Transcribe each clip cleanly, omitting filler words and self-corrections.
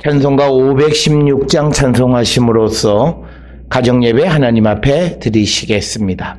찬송가 516장 찬송하심으로써 가정예배 하나님 앞에 드리시겠습니다.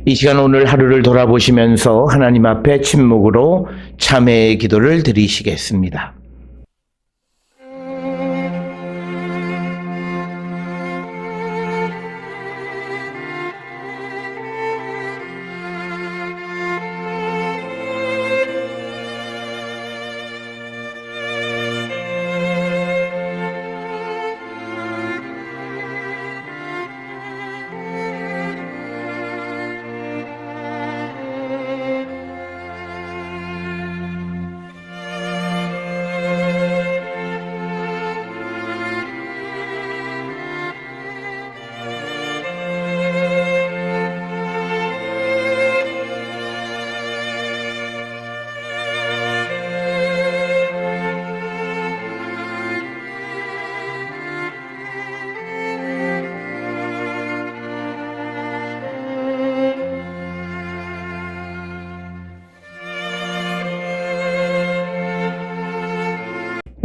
이 시간 오늘 하루를 돌아보시면서 하나님 앞에 침묵으로 참회의 기도를 드리시겠습니다.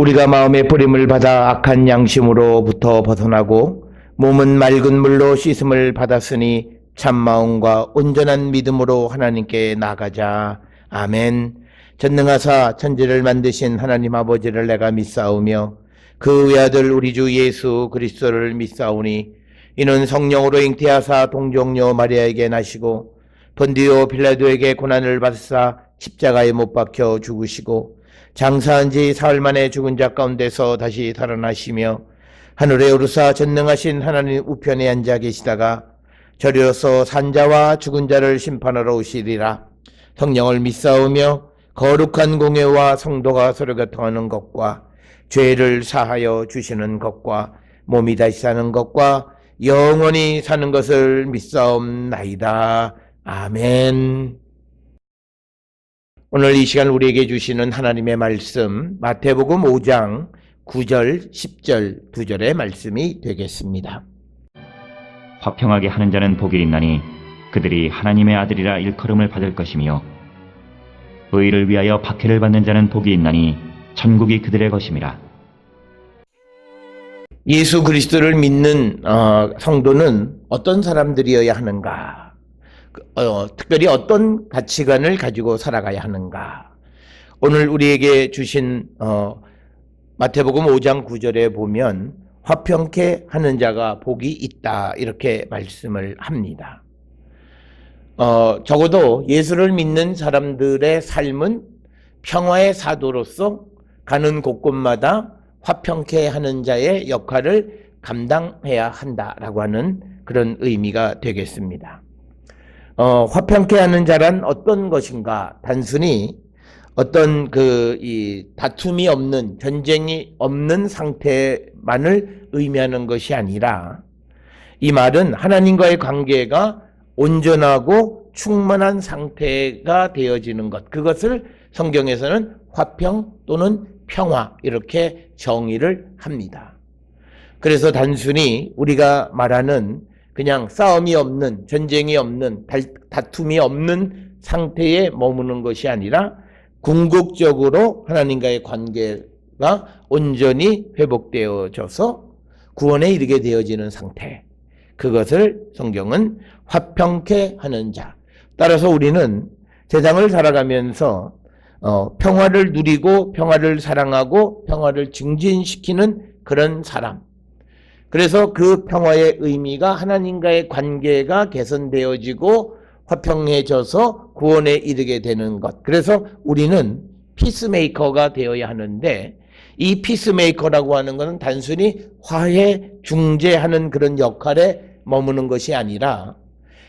우리가 마음의 뿌림을 받아 악한 양심으로부터 벗어나고 몸은 맑은 물로 씻음을 받았으니 참마음과 온전한 믿음으로 하나님께 나가자. 아멘. 전능하사 천지를 만드신 하나님 아버지를 내가 믿사오며 그 외아들 우리 주 예수 그리스도를 믿사오니 이는 성령으로 잉태하사 동정녀 마리아에게 나시고 본디오 빌라도에게 고난을 받으사 십자가에 못 박혀 죽으시고 장사한 지 사흘 만에 죽은 자 가운데서 다시 살아나시며 하늘에 오르사 전능하신 하나님 우편에 앉아 계시다가 저리로서 산자와 죽은 자를 심판하러 오시리라. 성령을 믿사오며 거룩한 공예와 성도가 서로 교통하는 것과 죄를 사하여 주시는 것과 몸이 다시 사는 것과 영원히 사는 것을 믿사옵나이다. 아멘. 오늘 이 시간 우리에게 주시는 하나님의 말씀, 마태복음 5장 9절, 10절, 2절의 말씀이 되겠습니다. 화평하게 하는 자는 복이 있나니 그들이 하나님의 아들이라 일컬음을 받을 것이며, 의를 위하여 박해를 받는 자는 복이 있나니 천국이 그들의 것임이라. 예수 그리스도를 믿는 성도는 어떤 사람들이어야 하는가? 특별히 어떤 가치관을 가지고 살아가야 하는가? 오늘 우리에게 주신 마태복음 5장 9절에 보면 화평케 하는 자가 복이 있다, 이렇게 말씀을 합니다. 적어도 예수를 믿는 사람들의 삶은 평화의 사도로서 가는 곳곳마다 화평케 하는 자의 역할을 감당해야 한다라고 하는 그런 의미가 되겠습니다. 화평케 하는 자란 어떤 것인가? 단순히 어떤 이 다툼이 없는, 전쟁이 없는 상태만을 의미하는 것이 아니라, 이 말은 하나님과의 관계가 온전하고 충만한 상태가 되어지는 것, 그것을 성경에서는 화평 또는 평화, 이렇게 정의를 합니다. 그래서 단순히 우리가 말하는 그냥 싸움이 없는, 전쟁이 없는, 다툼이 없는 상태에 머무는 것이 아니라 궁극적으로 하나님과의 관계가 온전히 회복되어져서 구원에 이르게 되어지는 상태, 그것을 성경은 화평케 하는 자. 따라서 우리는 세상을 살아가면서 평화를 누리고 평화를 사랑하고 평화를 증진시키는 그런 사람, 그래서 그 평화의 의미가 하나님과의 관계가 개선되어지고 화평해져서 구원에 이르게 되는 것. 그래서 우리는 피스메이커가 되어야 하는데, 이 피스메이커라고 하는 것은 단순히 화해, 중재하는 그런 역할에 머무는 것이 아니라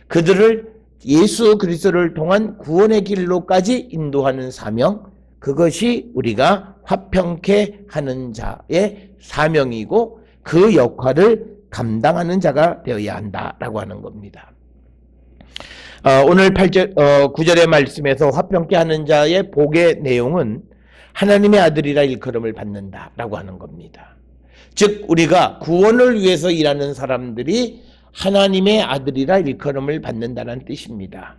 그들을 예수 그리스도를 통한 구원의 길로까지 인도하는 사명, 그것이 우리가 화평케 하는 자의 사명이고 그 역할을 감당하는 자가 되어야 한다라고 하는 겁니다. 오늘 9절의 말씀에서 화평케 하는 자의 복의 내용은 하나님의 아들이라 일컬음을 받는다라고 하는 겁니다. 즉 우리가 구원을 위해서 일하는 사람들이 하나님의 아들이라 일컬음을 받는다는 뜻입니다.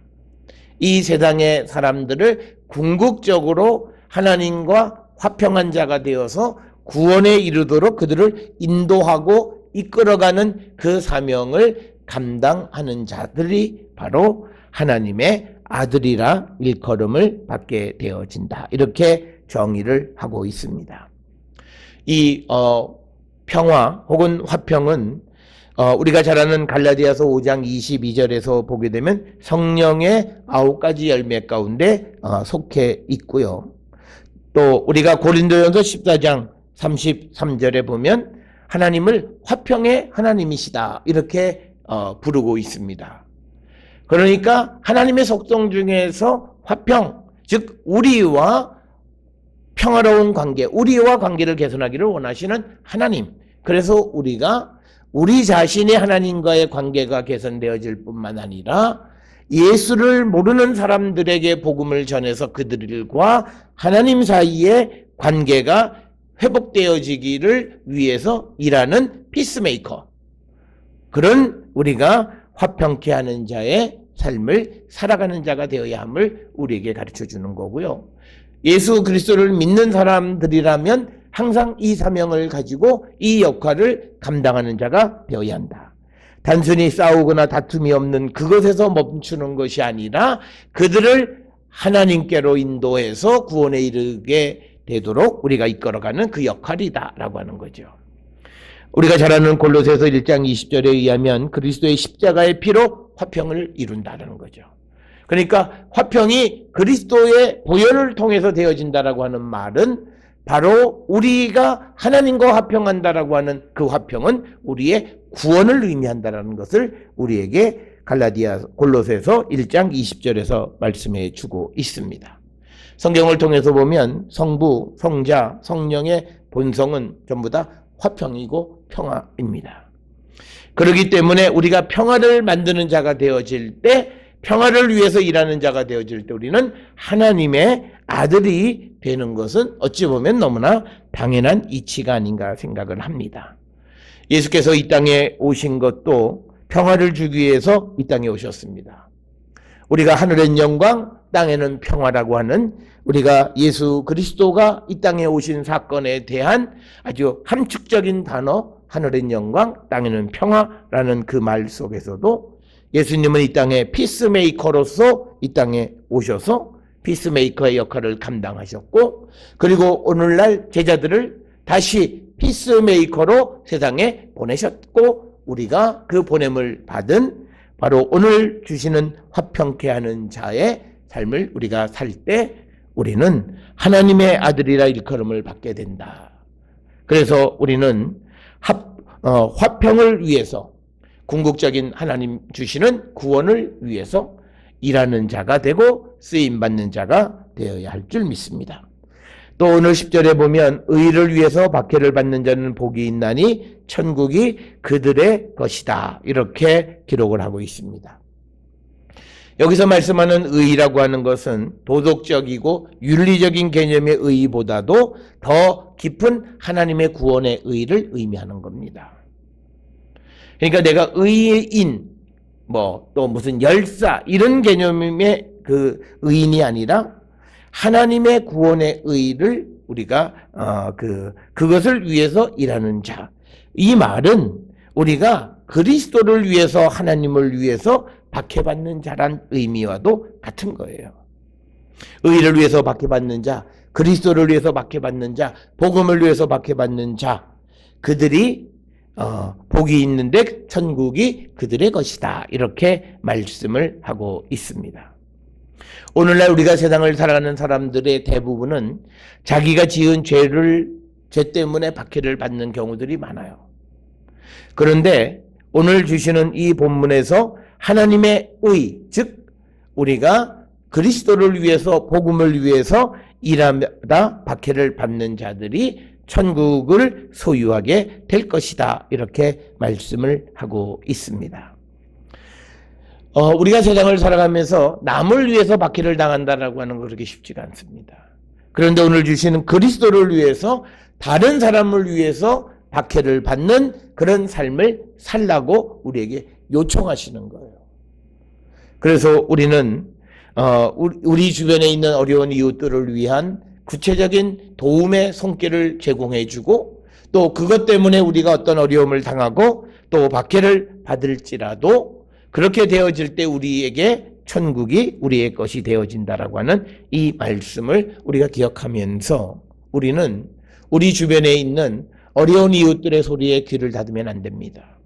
이 세상의 사람들을 궁극적으로 하나님과 화평한 자가 되어서 구원에 이르도록 그들을 인도하고 이끌어가는 그 사명을 감당하는 자들이 바로 하나님의 아들이라 일컬음을 받게 되어진다, 이렇게 정의를 하고 있습니다. 이 평화 혹은 화평은 우리가 잘 아는 갈라디아서 5장 22절에서 보게 되면 성령의 9가지 열매 가운데 속해 있고요. 또 우리가 고린도전서 14장 33절에 보면 하나님을 화평의 하나님이시다, 이렇게 부르고 있습니다. 그러니까 하나님의 속성 중에서 화평, 즉 우리와 평화로운 관계, 우리와 관계를 개선하기를 원하시는 하나님. 그래서 우리가 우리 자신이 하나님과의 관계가 개선되어질 뿐만 아니라 예수를 모르는 사람들에게 복음을 전해서 그들과 하나님 사이의 관계가 회복되어지기를 위해서 일하는 피스메이커, 그런 우리가 화평케 하는 자의 삶을 살아가는 자가 되어야 함을 우리에게 가르쳐 주는 거고요. 예수 그리스도를 믿는 사람들이라면 항상 이 사명을 가지고 이 역할을 감당하는 자가 되어야 한다. 단순히 싸우거나 다툼이 없는 그것에서 멈추는 것이 아니라 그들을 하나님께로 인도해서 구원에 이르게 되도록 우리가 이끌어가는 그 역할이다라고 하는 거죠. 우리가 잘 아는 골로새서 1장 20절에 의하면 그리스도의 십자가의 피로 화평을 이룬다는 거죠. 그러니까 화평이 그리스도의 보혈을 통해서 되어진다라고 하는 말은 바로 우리가 하나님과 화평한다라고 하는 그 화평은 우리의 구원을 의미한다라는 것을 우리에게 골로새서 1장 20절에서 말씀해 주고 있습니다. 성경을 통해서 보면 성부, 성자, 성령의 본성은 전부 다 화평이고 평화입니다. 그렇기 때문에 우리가 평화를 만드는 자가 되어질 때, 평화를 위해서 일하는 자가 되어질 때 우리는 하나님의 아들이 되는 것은 어찌 보면 너무나 당연한 이치가 아닌가 생각을 합니다. 예수께서 이 땅에 오신 것도 평화를 주기 위해서 이 땅에 오셨습니다. 우리가 하늘엔 영광, 땅에는 평화라고 하는 우리가 예수 그리스도가 이 땅에 오신 사건에 대한 아주 함축적인 단어, 하늘엔 영광, 땅에는 평화라는 그 말 속에서도 예수님은 이 땅에 피스메이커로서 이 땅에 오셔서 피스메이커의 역할을 감당하셨고, 그리고 오늘날 제자들을 다시 피스메이커로 세상에 보내셨고, 우리가 그 보냄을 받은 바로 오늘 주시는 화평케 하는 자의 삶을 우리가 살 때 우리는 하나님의 아들이라 일컬음을 받게 된다. 그래서 우리는 화평을 위해서, 궁극적인 하나님 주시는 구원을 위해서 일하는 자가 되고 쓰임받는 자가 되어야 할 줄 믿습니다. 또 오늘 10절에 보면 의를 위해서 박해를 받는 자는 복이 있나니 천국이 그들의 것이다, 이렇게 기록을 하고 있습니다. 여기서 말씀하는 의라고 하는 것은 도덕적이고 윤리적인 개념의 의보다도 더 깊은 하나님의 구원의 의를 의미하는 겁니다. 그러니까 내가 의인, 또 무슨 열사, 이런 개념의 그 의인이 아니라 하나님의 구원의 의를 우리가 그것을 위해서 일하는 자. 이 말은 우리가 그리스도를 위해서, 하나님을 위해서 박해받는 자란 의미와도 같은 거예요. 의를 위해서 박해받는 자, 그리스도를 위해서 박해받는 자, 복음을 위해서 박해받는 자, 그들이 복이 있는데 천국이 그들의 것이다, 이렇게 말씀을 하고 있습니다. 오늘날 우리가 세상을 살아가는 사람들의 대부분은 자기가 지은 죄 때문에 박해를 받는 경우들이 많아요. 그런데 오늘 주시는 이 본문에서 하나님의 의, 즉 우리가 그리스도를 위해서, 복음을 위해서 일하다 박해를 받는 자들이 천국을 소유하게 될 것이다, 이렇게 말씀을 하고 있습니다. 우리가 세상을 살아가면서 남을 위해서 박해를 당한다라고 하는 건 그렇게 쉽지가 않습니다. 그런데 오늘 주시는 그리스도를 위해서, 다른 사람을 위해서 박해를 받는 그런 삶을 살라고 우리에게 요청하시는 거예요. 그래서 우리는 우리 주변에 있는 어려운 이웃들을 위한 구체적인 도움의 손길을 제공해주고, 또 그것 때문에 우리가 어떤 어려움을 당하고 또 박해를 받을지라도 그렇게 되어질 때 우리에게 천국이 우리의 것이 되어진다라고 하는 이 말씀을 우리가 기억하면서 우리는 우리 주변에 있는 어려운 이웃들의 소리에 귀를 닫으면 안 됩니다.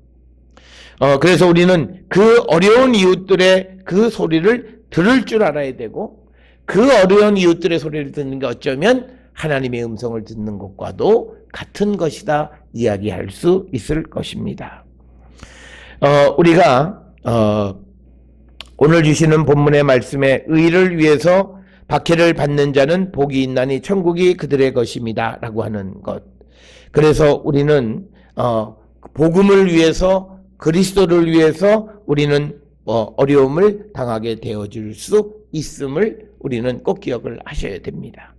그래서 우리는 그 어려운 이웃들의 그 소리를 들을 줄 알아야 되고, 그 어려운 이웃들의 소리를 듣는 게 어쩌면 하나님의 음성을 듣는 것과도 같은 것이다 이야기할 수 있을 것입니다. 우리가 오늘 주시는 본문의 말씀에 의를 위해서 박해를 받는 자는 복이 있나니 천국이 그들의 것입니다 라고 하는 것. 그래서 우리는 복음을 위해서, 그리스도를 위해서 우리는 어려움을 당하게 되어줄 수 있음을 우리는 꼭 기억을 하셔야 됩니다.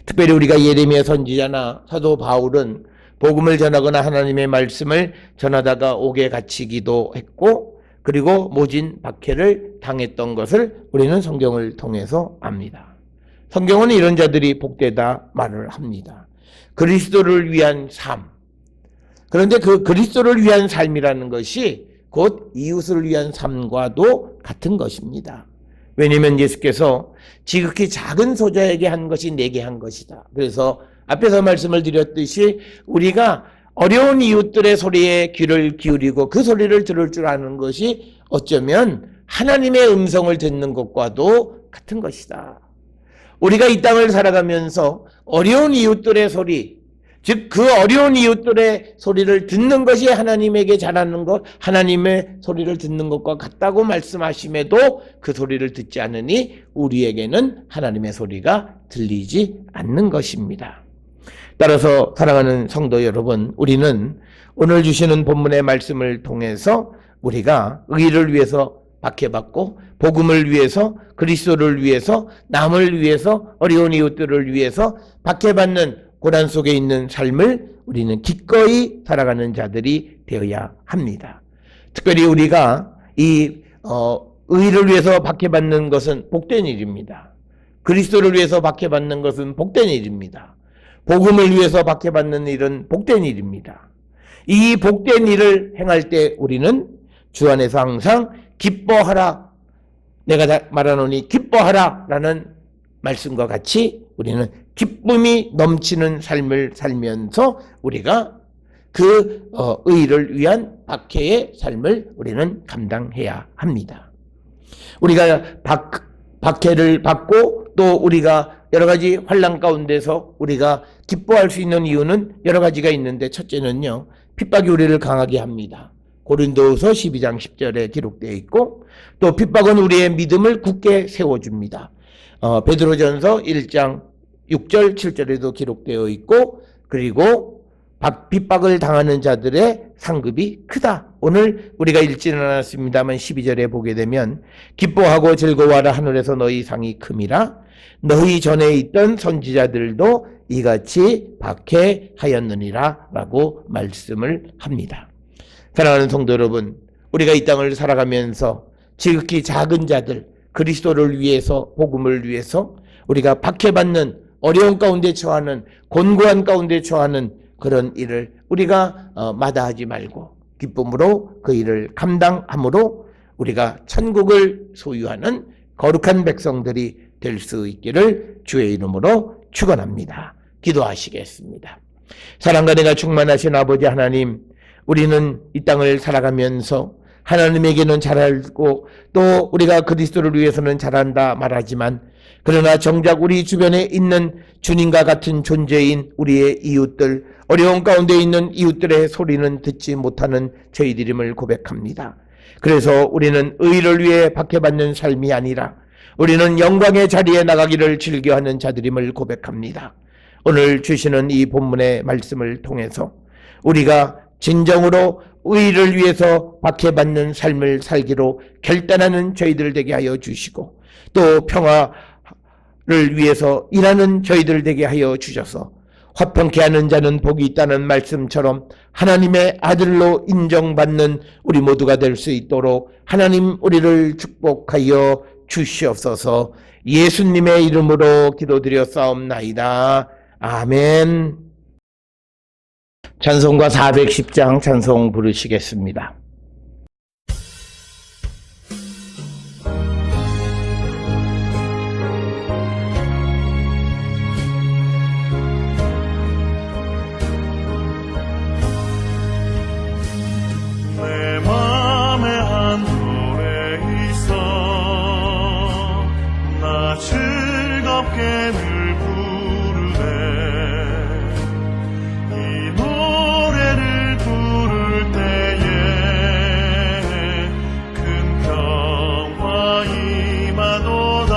특별히 우리가 예레미야 선지자나 사도 바울은 복음을 전하거나 하나님의 말씀을 전하다가 옥에 갇히기도 했고, 그리고 모진 박해를 당했던 것을 우리는 성경을 통해서 압니다. 성경은 이런 자들이 복되다 말을 합니다. 그리스도를 위한 삶. 그런데 그 그리스도를 위한 삶이라는 것이 곧 이웃을 위한 삶과도 같은 것입니다. 왜냐하면 예수께서 지극히 작은 소자에게 한 것이 내게 한 것이다. 그래서 앞에서 말씀을 드렸듯이 우리가 어려운 이웃들의 소리에 귀를 기울이고 그 소리를 들을 줄 아는 것이 어쩌면 하나님의 음성을 듣는 것과도 같은 것이다. 우리가 이 땅을 살아가면서 어려운 이웃들의 소리, 즉 그 어려운 이웃들의 소리를 듣는 것이 하나님에게 잘하는 것, 하나님의 소리를 듣는 것과 같다고 말씀하심에도 그 소리를 듣지 않으니 우리에게는 하나님의 소리가 들리지 않는 것입니다. 따라서 사랑하는 성도 여러분, 우리는 오늘 주시는 본문의 말씀을 통해서 우리가 의를 위해서 박해받고 복음을 위해서, 그리스도를 위해서, 남을 위해서, 어려운 이웃들을 위해서 박해받는 고난 속에 있는 삶을 우리는 기꺼이 살아가는 자들이 되어야 합니다. 특별히 우리가 이 의를 위해서 박해받는 것은 복된 일입니다. 그리스도를 위해서 박해받는 것은 복된 일입니다. 복음을 위해서 박해받는 일은 복된 일입니다. 이 복된 일을 행할 때 우리는 주 안에서 항상 기뻐하라, 내가 말하노니 기뻐하라 라는 말씀과 같이 우리는 기쁨이 넘치는 삶을 살면서 우리가 그 의를 위한 박해의 삶을 우리는 감당해야 합니다. 우리가 박해를 받고 또 우리가 여러 가지 환난 가운데서 우리가 기뻐할 수 있는 이유는 여러 가지가 있는데, 첫째는요, 핍박이 우리를 강하게 합니다. 고린도후서 12장 10절에 기록되어 있고, 또 핍박은 우리의 믿음을 굳게 세워줍니다. 베드로전서 1장 6절 7절에도 기록되어 있고, 그리고 핍박을 당하는 자들의 상급이 크다. 오늘 우리가 읽지는 않았습니다만 12절에 보게 되면 기뻐하고 즐거워하라, 하늘에서 너희 상이 큼이라. 너희 전에 있던 선지자들도 이같이 박해하였느니라 라고 말씀을 합니다. 사랑하는 성도 여러분, 우리가 이 땅을 살아가면서 지극히 작은 자들, 그리스도를 위해서, 복음을 위해서 우리가 박해받는, 어려운 가운데 처하는, 곤고한 가운데 처하는 그런 일을 우리가 마다하지 말고 기쁨으로 그 일을 감당함으로 우리가 천국을 소유하는 거룩한 백성들이 될 수 있기를 주의 이름으로 축원합니다. 기도하시겠습니다. 사랑과 내가 충만하신 아버지 하나님, 우리는 이 땅을 살아가면서 하나님에게는 잘 알고 또 우리가 그리스도를 위해서는 잘한다 말하지만, 그러나 정작 우리 주변에 있는 주님과 같은 존재인 우리의 이웃들, 어려운 가운데 있는 이웃들의 소리는 듣지 못하는 저희들임을 고백합니다. 그래서 우리는 의를 위해 박해받는 삶이 아니라 우리는 영광의 자리에 나가기를 즐겨하는 자들임을 고백합니다. 오늘 주시는 이 본문의 말씀을 통해서 우리가 진정으로 의를 위해서 박해받는 삶을 살기로 결단하는 저희들 되게 하여 주시고, 또 평화를 위해서 일하는 저희들 되게 하여 주셔서 화평케 하는 자는 복이 있다는 말씀처럼 하나님의 아들로 인정받는 우리 모두가 될 수 있도록 하나님 우리를 축복하여 주시옵소서. 예수님의 이름으로 기도드렸사옵나이다. 아멘. 찬송가 410장 찬송 부르시겠습니다. 내 맘에 한돌에 있어 나 즐겁게 늘 부르네. 이 노래를 부를 때에 큰 평화 임하도다.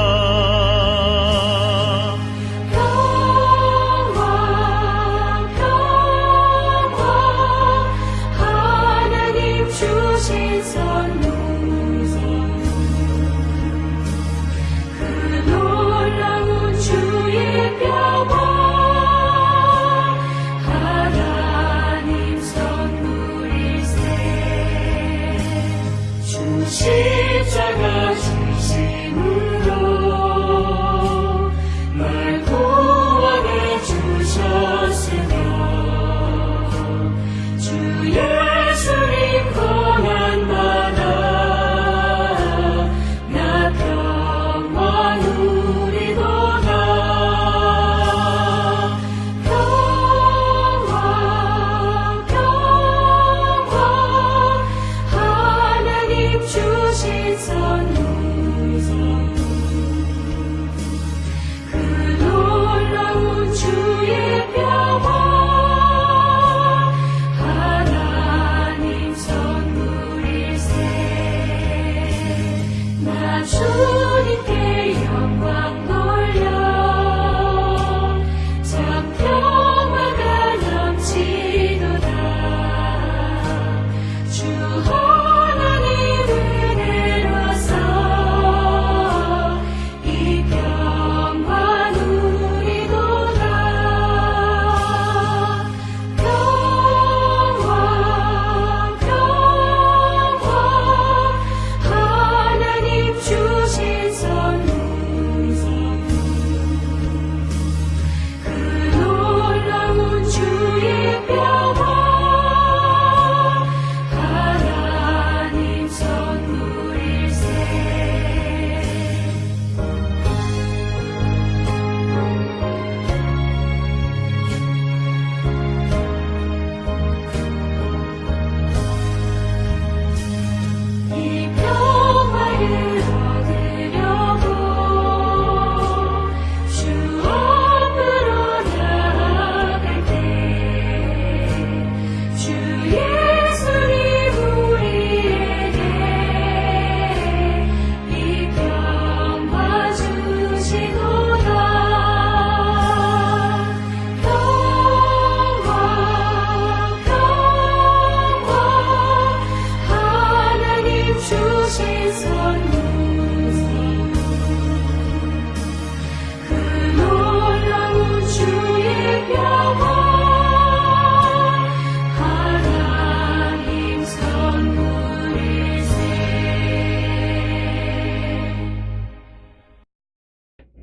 평화 하나님 주신 선물, 그 놀라운 주의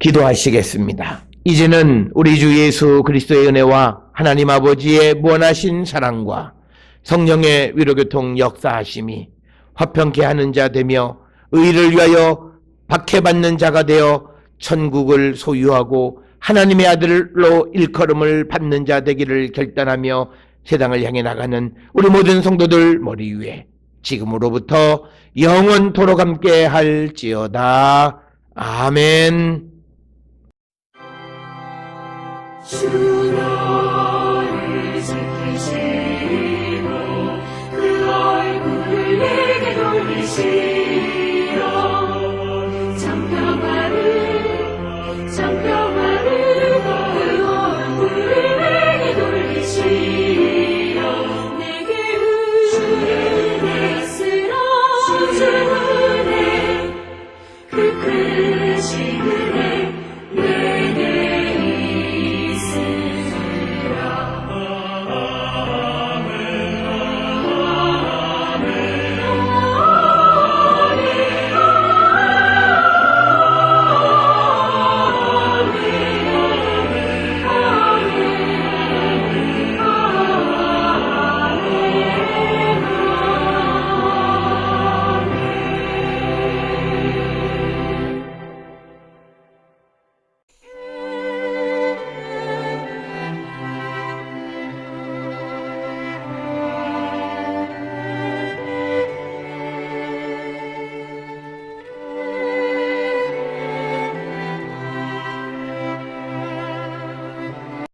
기도하시겠습니다. 이제는 우리 주 예수 그리스도의 은혜와 하나님 아버지의 무한하신 사랑과 성령의 위로교통 역사하심이 화평케 하는 자 되며 의를 위하여 박해받는 자가 되어 천국을 소유하고 하나님의 아들로 일컬음을 받는 자 되기를 결단하며 세상을 향해 나가는 우리 모든 성도들 머리 위에 지금으로부터 영원토록 함께 할지어다. 아멘. 주 너를 지키시고 그 얼굴을 내게 돌리시고